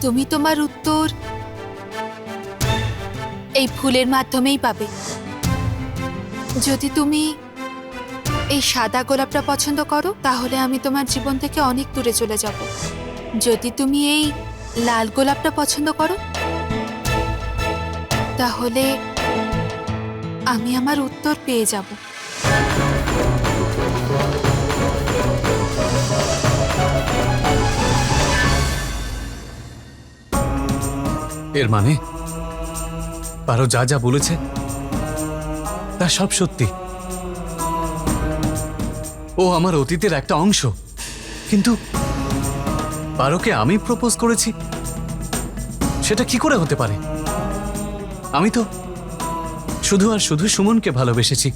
তুমি তোমার উত্তর এই ফুলের মাধ্যমেই পাবে। যদি তুমি এই সাদা গোলাপটা পছন্দ করো তাহলে আমি তোমার জীবন থেকে অনেক দূরে চলে যাব। যদি তুমি এই লাল গোলাপটা পছন্দ করো তাহলে আমি আমার উত্তর পেয়ে যাব। এর মানে পারো যা যা বলেছে তা সব সত্যি। ও আমার অতীতের একটা অংশ, কিন্তু পারোকে আমি প্রপোজ করেছি সেটা কি করে হতে পারে? আমি তো শুধু আর শুধু সুমনকে ভালোবেসেছি।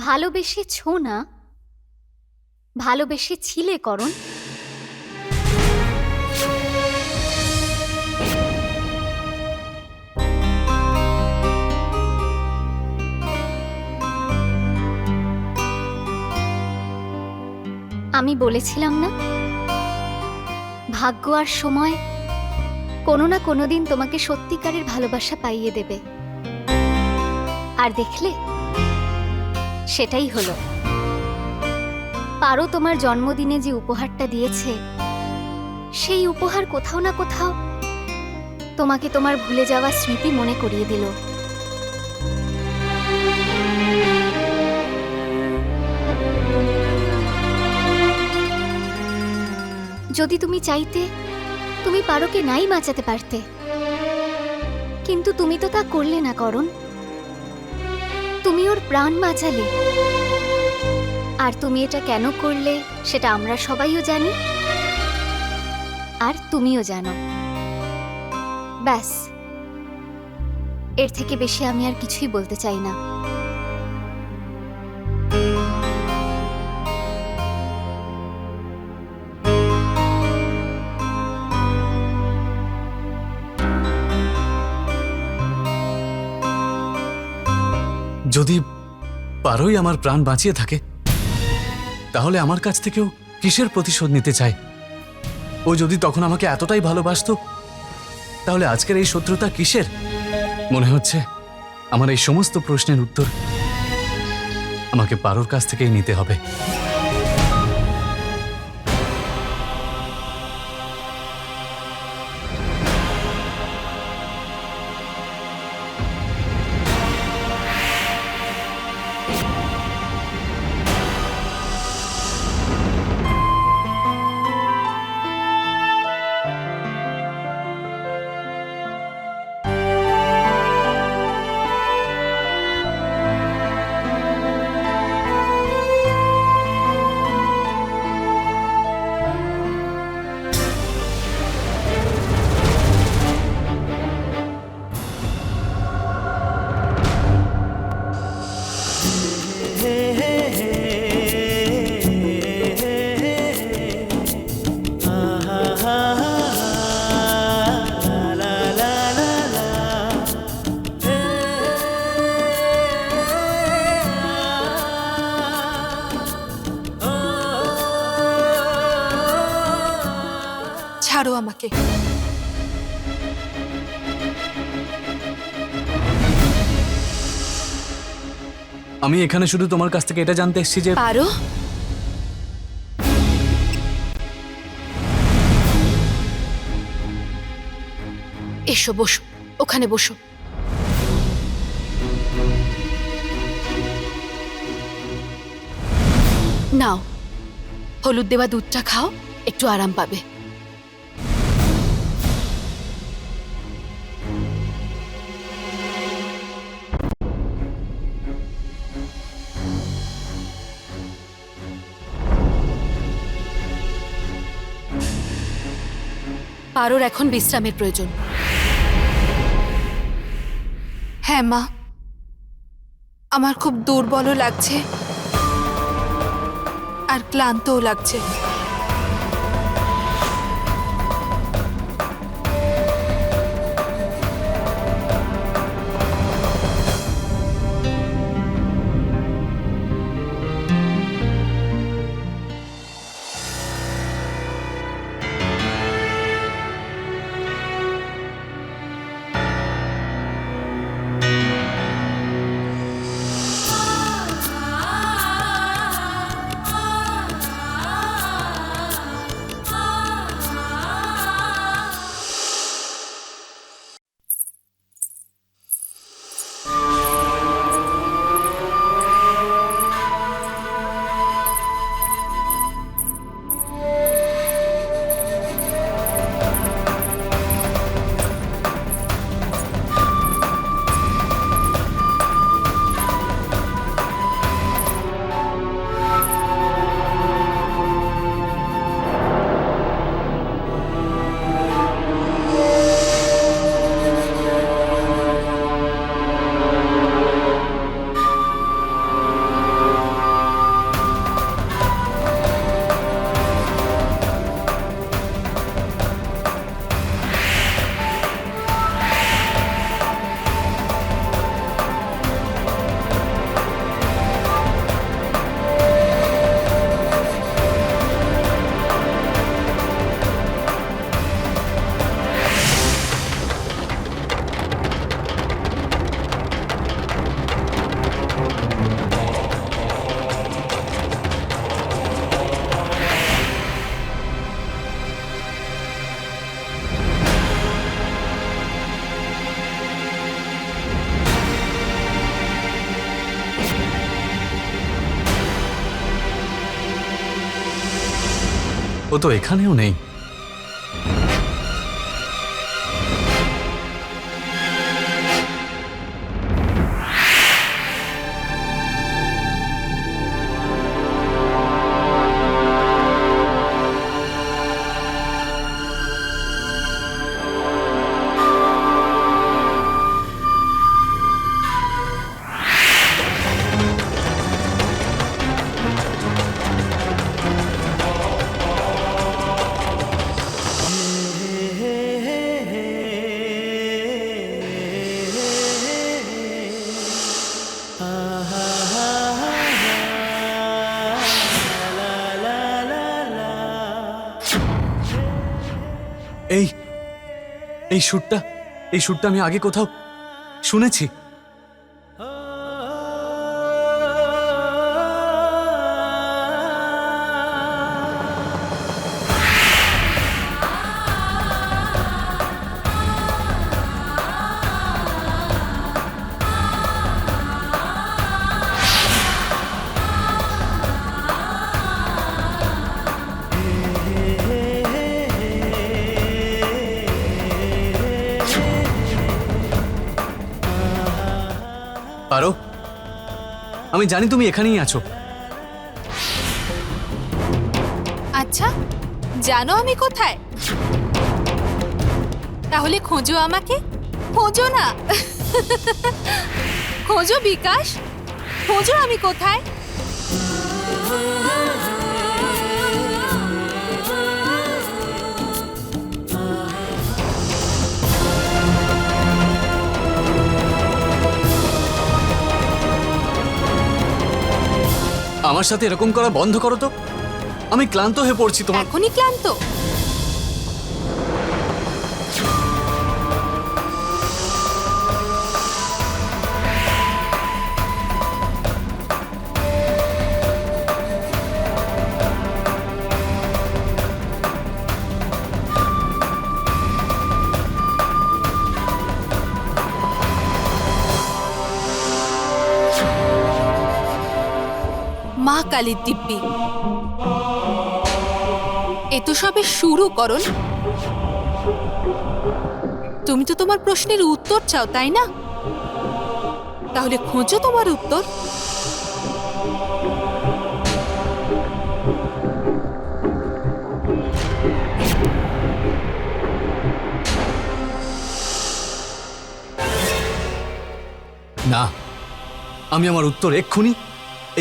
ভালোবেসেছো না, ভালোবেসেছিলে করণ। আমি বলেছিলাম না, ভাগ্য আর সময় কোনো না কোনো দিন তোমাকে সত্যিকারের ভালোবাসা পাইয়ে দেবে। আর দেখলে সেটাই হলো। পারো তোমার জন্মদিনে যে উপহারটা দিয়েছে, সেই উপহার কোথাও না কোথাও তোমাকে তোমার ভুলে যাওয়া স্মৃতি মনে করিয়ে দিল। যদি তুমি চাইতে তুমি পারোকে নাই বাঁচাতে পারতে, কিন্তু তুমি তো তা করলে না করণ। তুমি ওর প্রাণ বাঁচালে। আর তুমি এটা কেন করলে সেটা আমরা সবাইও জানি, আর তুমিও জানো। ব্যাস, এর থেকে বেশি আমি আর কিছুই বলতে চাই না। যদি পারোই আমার প্রাণ বাঁচিয়ে থাকে তাহলে আমার কাছ থেকেও কিসের প্রতিশোধ নিতে চায়? ও যদি তখন আমাকে এতটাই ভালোবাসতো তাহলে আজকের এই শত্রুতা কিসের? মনে হচ্ছে আমার এই সমস্ত প্রশ্নের উত্তর আমাকে পারোর কাছ থেকেই নিতে হবে। ছাড়ো আমাকে। আমি এখানে শুধু তোমার কাছ থেকে এটা জানতে এসেছি যে পারো, এসো বসো, ওখানে বসো। নাও, হলুদ দেওয়া দুধটা খাও, একটু আরাম পাবে। পারোর এখন বিশ্রামের প্রয়োজন। হ্যাঁ মা, আমার খুব দুর্বলও লাগছে আর ক্লান্তও লাগছে। ও তো এখানেও নেই। এই এই সুরটা আমি আগে কোথাও শুনেছি। পারো, আমি জানি তুমি এখানেই আছো। আচ্ছা, জানো আমি কোথায়? তাহলে খোঁজো আমাকে, খোঁজো না। খোঁজো বিকাশ, খোঁজো আমি কোথায়। আমার সাথে এরকম করা বন্ধ করো তো, আমি ক্লান্ত হয়ে পড়ছি তোমার। এখনই ক্লান্ত? মা কালীর দিব্যি, এ তো সবে শুরু করুন। তুমি তো তোমার প্রশ্নের উত্তর চাও, তাই না? তাহলে খোঁজো তোমার উত্তর। না, আমি আমার উত্তর এক্ষুনি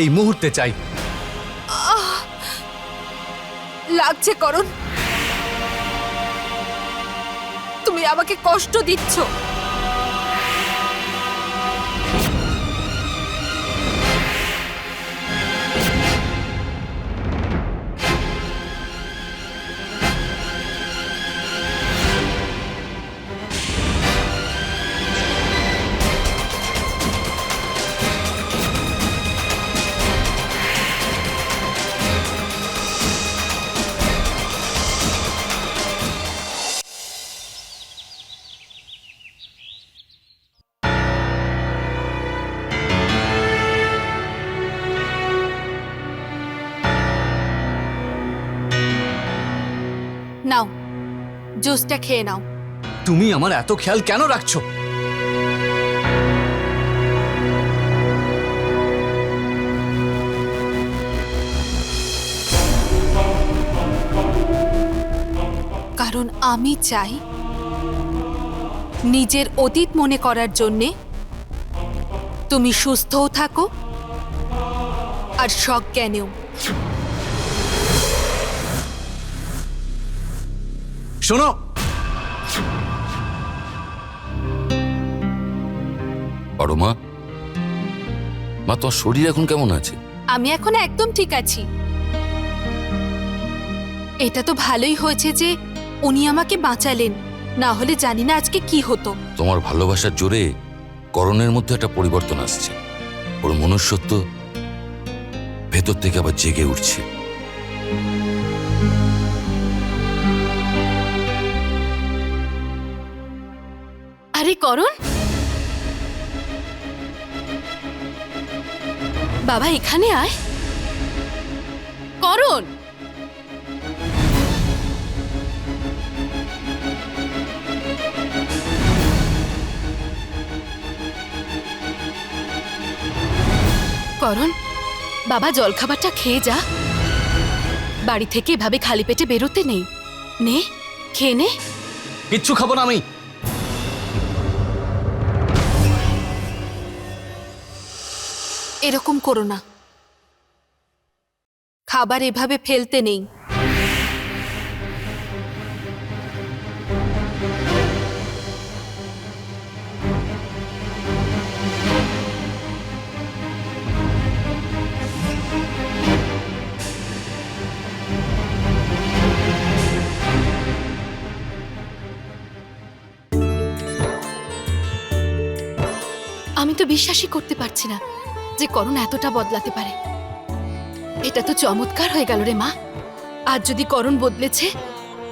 এই মুহূর্তে চাই। লাগছে করুন, তুমি আমাকে কষ্ট দিচ্ছ। নাও, জুসটা খেয়ে নাও। তুমি আমার এত খেয়াল কেন রাখছো? কারণ আমি চাই নিজের অতীত মনে করার জন্যে তুমি সুস্থও থাকো আর সজ্ঞানেও। শোনো, বড় মা, তোমার শরীর এখন কেমন আছে? আমি এখন একদম ঠিক আছি। এটা তো ভালোই হয়েছে যে উনি আমাকে বাঁচালেন, না হলে জানি না আজকে কি হতো। তোমার ভালোবাসার জোরে করণের মধ্যে একটা পরিবর্তন আসছে। ওর মনুষ্যত্ব ভেতর থেকে আবার জেগে উঠছে। আরে করণ, বাবা এখানে আয়। করণ, করণ, বাবা জলখাবারটা খেয়ে যা। বাড়ি থেকে এভাবে খালি পেটে বেরোতে নেই। নে, খেয়ে নে। কিচ্ছু খাবো না আমি। এরকম করো না, খাবার এভাবে ফেলতে নেই। আমি তো বিশ্বাসই করতে পারছি না যে করণ এতটা বদলাতে পারে। এটা তো চমৎকার হয়ে গেল রে মা। আজ যদি করণ বদলেছে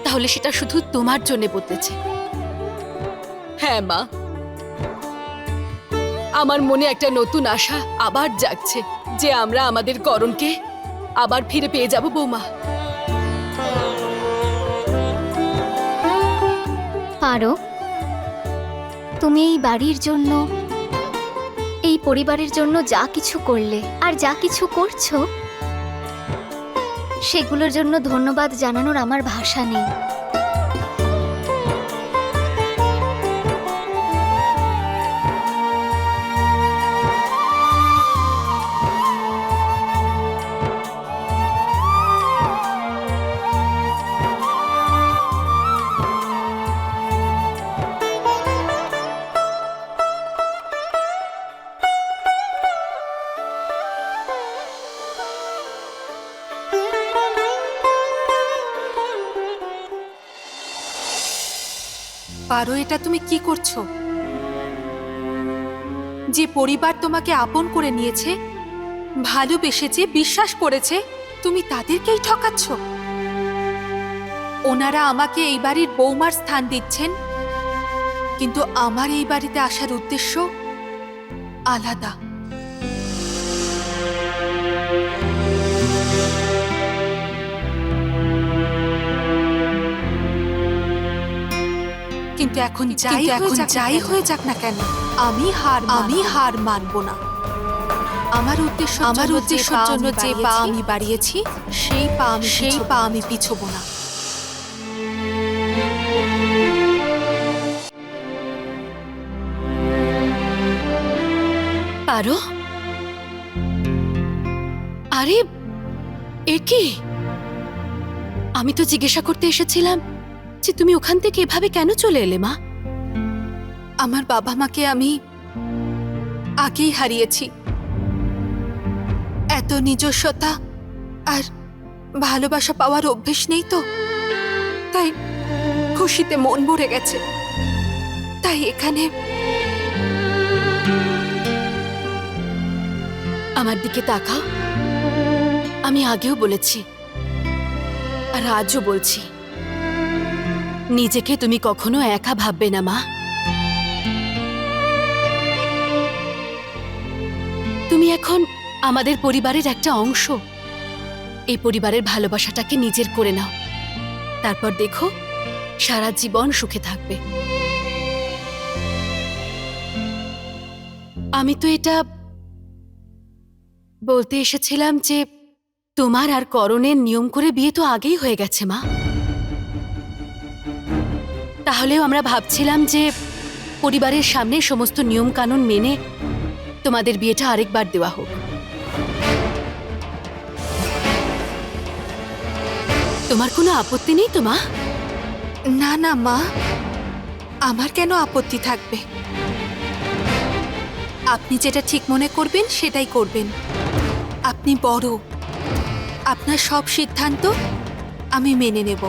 তাহলে সেটা শুধু তোমার জন্য বদলেছে। হ্যাঁ মা, আমার মনে একটা নতুন আশা আবার জাগছে যে আমরা আমাদের করণকে আবার ফিরে পেয়ে যাব বৌমা। পারো, তুমি এই বাড়ির জন্য, এই পরিবারের জন্য যা কিছু করলে আর যা কিছু করছো, সেগুলোর জন্য ধন্যবাদ জানানোর আমার ভাষা নেই। পারো, এটা তুমি কি করছো? যে পরিবার তোমাকে আপন করে নিয়েছে, ভালোবেসেছে, বিশ্বাস করেছে, তুমি তাদেরকেই ঠকাচ্ছ। ওনারা আমাকে এই বাড়ির বৌমার স্থান দিচ্ছেন, কিন্তু আমার এই বাড়িতে আসার উদ্দেশ্য আলাদা। কিন্তু এখন যাই হয়ে যাক না কেন, আমি হার মানব না। আমার উদ্দেশ্যের জন্য যে পা আমি বাড়িয়েছি, সেই পা আমি পিছব না। পারো, আরে এ কি? আমি তো জিজ্ঞাসা করতে এসেছিলাম যে তুমি ওখান থেকে এভাবে কেন চলে এলে মা? আমার বাবা মাকে আমি আগেই হারিয়েছি। এত নিজস্বতা আর ভালোবাসা পাওয়ার অভ্যেস নেই তো, তাই খুশিতে মন ভরে গেছে। তাই এখানে আমার দিকে তাকাও। আমি আগেও বলেছি আর আজও বলছি, নিজেকে তুমি কখনো একা ভাববে না মা। তুমি এখন আমাদের পরিবারের একটা অংশ। এই পরিবারের ভালোবাসাটাকে নিজের করে নাও, তারপর দেখো সারা জীবন সুখে থাকবে। আমি তো এটা বলতে এসেছিলাম যে তোমার আর করণের নিয়ম করে বিয়ে তো আগেই হয়ে গেছে মা। তাহলেও আমরা ভাবছিলাম যে পরিবারের সামনে সমস্ত নিয়ম কানুন মেনে তোমাদের বিয়েটা আরেকবার দেওয়া হোক। তোমার কোনো আপত্তি নেই তো মা? না না মা, আমার কেন আপত্তি থাকবে? আপনি যেটা ঠিক মনে করবেন সেটাই করবেন। আপনি বড়, আপনার সব সিদ্ধান্ত আমি মেনে নেব।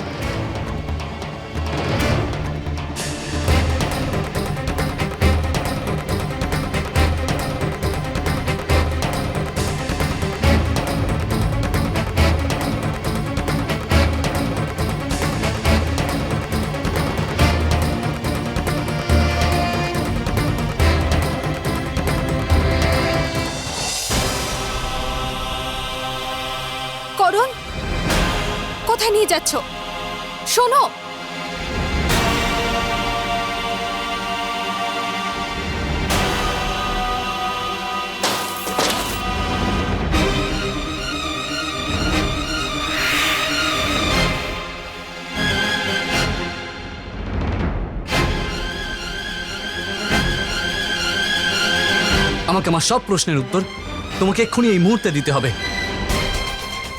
করণ, কোথায় নিয়ে যাচ্ছ? শোনো, আমাকে আমার সব প্রশ্নের উত্তর তোমাকে এক্ষুনি এই মুহূর্তে দিতে হবে।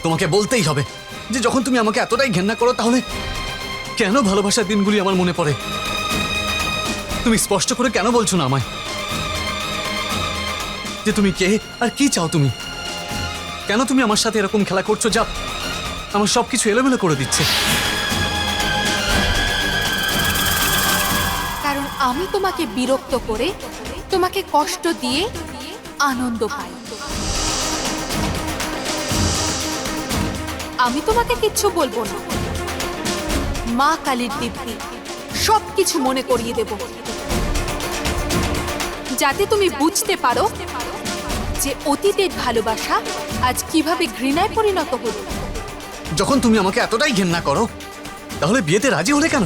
তোমাকে বলতেই হবে যে যখন তুমি আমাকে এতটাই ঘেন্না করো তাহলে কেন ভালোবাসার দিনগুলি আমার মনে পড়ে। তুমি স্পষ্ট করে কেন বলছো না আমায় যে তুমি কে আর কি চাও? তুমি কেন তুমি আমার সাথে এরকম খেলা করছো যা আমার সবকিছু এলোমেলো করে দিচ্ছে? কারণ আমি তোমাকে বিরক্ত করে, তোমাকে কষ্ট দিয়ে আনন্দ পাই। আমি তোমাকে কিচ্ছু বলবো না, মা কালীর দিব্যি সবকিছু মনে করিয়ে দেব, যাতে তুমি বুঝতে পারো যে অতীতের ভালোবাসা আজ কিভাবে ঘৃণায় পরিণত হলো। যখন তুমি আমাকে এতটাই ঘেন্না করো তাহলে বিয়েতে রাজি হলে কেন?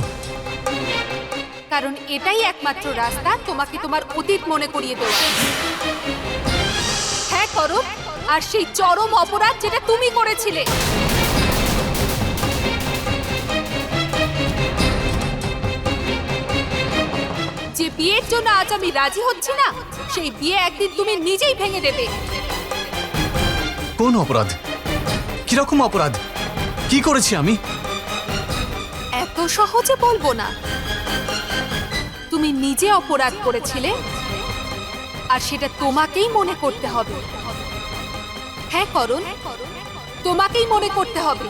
কারণ এটাই একমাত্র রাস্তা তোমাকে তোমার অতীত মনে করিয়ে দেওয়া। হ্যাঁ করো, আর সেই চরম অপরাধ যেটা তুমি করেছিলে। যে বিয়ের জন্য আজ আমি রাজি হচ্ছি না, সেই বিয়ে একদিন তুমি নিজেই ভেঙে দেবে। কোন অপরাধ? কিরকম অপরাধ? কি করেছি আমি? এত সহজে বলবো না। তুমি নিজে অপরাধ করেছিলে, আর সেটা তোমাকেই মনে করতে হবে। হ্যাঁ করুন, তোমাকেই মনে করতে হবে।